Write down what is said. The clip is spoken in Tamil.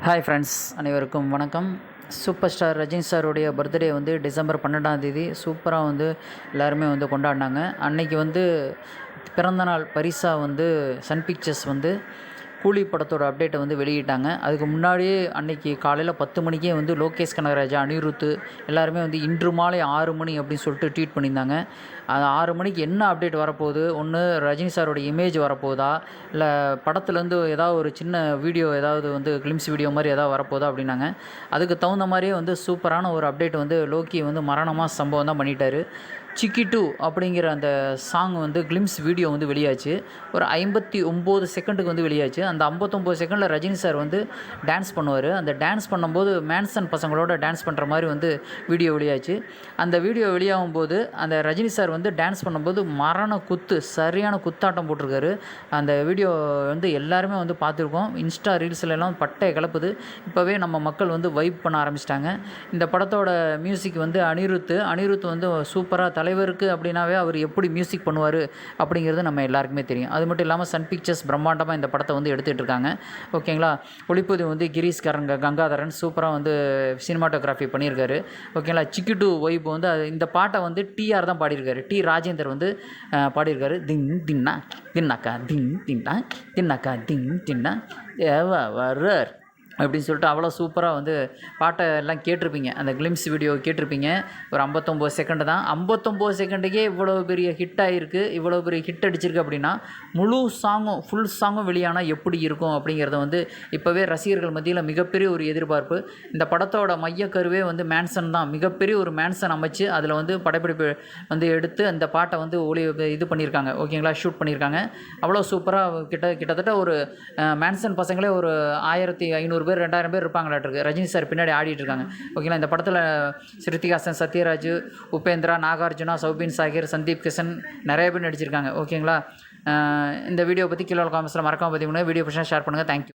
ஹாய் ஃப்ரெண்ட்ஸ், அனைவருக்கும் வணக்கம். சூப்பர் ஸ்டார் ரஜினி சாருடைய பர்த்டே வந்து டிசம்பர் 12 சூப்பராக வந்து எல்லாருமே வந்து கொண்டாடினாங்க. அன்னைக்கு வந்து பிறந்தநாள் பரிசாக வந்து சன் பிக்சர்ஸ் வந்து கூலி படத்தோட அப்டேட்டை வந்து வெளியிட்டாங்க. அதுக்கு முன்னாடியே அன்னைக்கு காலையில் 10 மணிக்கே வந்து லோகேஷ் கனகராஜா, அனிருத் எல்லாருமே வந்து இன்று மாலை 6 மணி அப்படின்னு சொல்லிட்டு ட்வீட் பண்ணியிருந்தாங்க. அது 6 மணிக்கு என்ன அப்டேட் வரப்போகுது, ஒன்று ரஜினி சாரோட இமேஜ் வரப்போகுதா, இல்லை படத்துலேருந்து ஏதாவது ஒரு சின்ன வீடியோ ஏதாவது வந்து கிளிம்ஸ் வீடியோ மாதிரி ஏதாவது வரப்போகுதா அப்படின்னாங்க. அதுக்கு தகுந்த மாதிரியே வந்து சூப்பரான ஒரு அப்டேட் வந்து லோக்கி வந்து மரணமாக சம்பவம் தான் பண்ணிட்டாரு. சிக்கி 2 அப்படிங்கிற அந்த சாங் வந்து கிளிம்ஸ் வீடியோ வந்து வெளியாச்சு. ஒரு 59 செகண்டுக்கு வந்து வெளியாச்சு. அந்த 59 செகண்டில் ரஜினி சார் வந்து டான்ஸ் பண்ணுவார். அந்த டான்ஸ் பண்ணும்போது மேன்சன் பசங்களோட டான்ஸ் பண்ணுற மாதிரி வந்து வீடியோ வெளியாச்சு. அந்த வீடியோ வெளியாகும்போது அந்த ரஜினி சார் வந்து டான்ஸ் பண்ணும்போது சரியான குத்தாட்டம் போட்டிருக்காரு. அந்த வீடியோ வந்து எல்லாருமே வந்து பார்த்துருக்கோம். இன்ஸ்டா ரீல்ஸ்லாம் பட்டையை கிளப்புது. இப்போவே நம்ம மக்கள் வந்து வைப் பண்ண ஆரம்பிச்சிட்டாங்க. இந்த படத்தோட மியூசிக் வந்து அனிருத் வந்து சூப்பராக தலைவருக்கு அப்படின்னாவே அவர் எப்படி மியூசிக் பண்ணுவார் அப்படிங்கிறது நம்ம எல்லாருக்குமே தெரியும். அது மட்டும் இல்லாமல் சன் பிக்சர்ஸ் பிரம்மாண்டமாக இந்த படத்தை வந்து எடுத்துகிட்டு இருக்காங்க. ஓகேங்களா. ஒளிப்பதிவு வந்து கிரீஷ் கங்காதரன் சூப்பராக வந்து சினிமாட்டோகிராஃபி பண்ணியிருக்காரு. ஓகேங்களா. சிக்கி 2 வைப் வந்து இந்த பாட்டை வந்து டிஆர் தான் பாடியிருக்காரு. டி ராஜேந்தர் வந்து பாடியிருக்காரு. தின் தின்னா தின்னாக்கா தின் தின்னா தின்னாக்கா தின் தின்னா ஏவா வர்றார் அப்படின்னு சொல்லிட்டு அவ்வளோ சூப்பராக வந்து பாட்டை எல்லாம் கேட்டிருப்பீங்க. அந்த கிளிம்ஸ் வீடியோ கேட்டிருப்பீங்க. ஒரு 59 செகண்டு தான். 59 செகண்டுக்கே இவ்வளோ பெரிய ஹிட் ஆகிருக்கு, இவ்வளோ பெரிய ஹிட் அடிச்சிருக்கு அப்படின்னா முழு சாங்கும் ஃபுல் சாங்கும் வெளியானால் எப்படி இருக்கும் அப்படிங்கிறத வந்து இப்போவே ரசிகர்கள் மத்தியில் மிகப்பெரிய ஒரு எதிர்பார்ப்பு. இந்த படத்தோட மையக்கருவே வந்து மேன்சன் தான். மிகப்பெரிய ஒரு மேன்சன் அமைச்சு அதில் வந்து படப்பிடிப்பு வந்து எடுத்து அந்த பாட்டை வந்து இது பண்ணியிருக்காங்க. ஓகேங்களா. ஷூட் பண்ணியிருக்காங்க. அவ்வளோ சூப்பராக கிட்டத்தட்ட ஒரு மேன்சன் பசங்களே ஒரு 1500 பேர் 2000 பேர் இருப்பாங்களாட்டிருக்கு. ரஜினி சார் பின்னாடி ஆடிட்டு இருக்காங்க. ஓகேங்களா. இந்த படத்தில் ஸ்ருதிஹாசன், சத்யராஜ், உபேந்திரா, நாகார்ஜுனா, சௌபின் சாகிர், சந்தீப் கிஷன் நிறைய பேர் நடிச்சிருக்காங்க. ஓகேங்களா. இந்த வீடியோ பற்றி கீழே காமெண்ட்ஸில் மறக்காம பார்த்தீங்கன்னா வீடியோ பிடிச்சா ஷேர் பண்ணுங்கள். தேங்க்யூ.